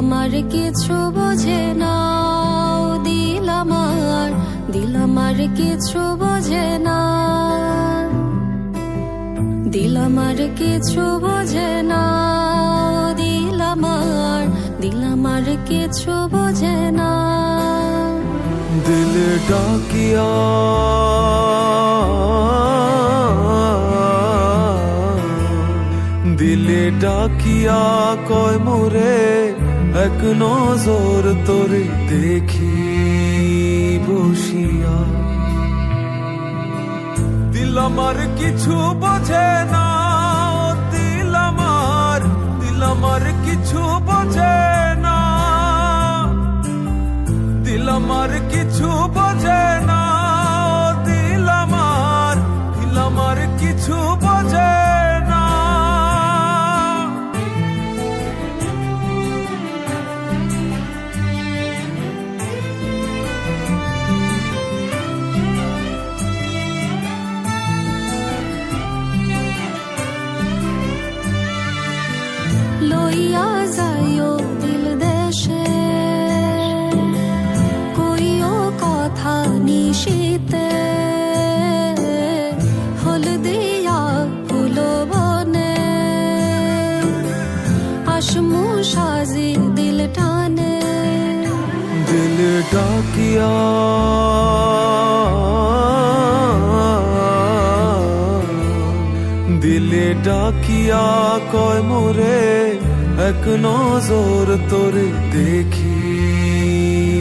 আমার কিছু বোঝে না, দিল আমার কিছু বোঝে না, দিল আমার কিছু বোঝে না, দিল আমার কিছু বোঝে না। দিল ডাকিয়া দিলে ডাকিয়া কয় মোরে এক নজর তোরে দেখি বসিয়া। দিল আমার কিছু বোঝে না, দিল আমার কিছু বোঝে না, দিল আমার কিছু বোঝে না, দিল আমার কিছু বোঝে না। লইয়া যাইও দিল দেশে, কইও কথা নিশীতে, হলদিয়া ফুল বনে, আসমু সাজি দিল টানে। দিল ডাকিয়া দিলে ডাকিয়া কয় মোরে এক নজর তোরে দেখি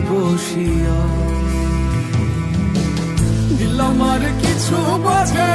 বসিয়া। দিল আমার কিছু বোঝে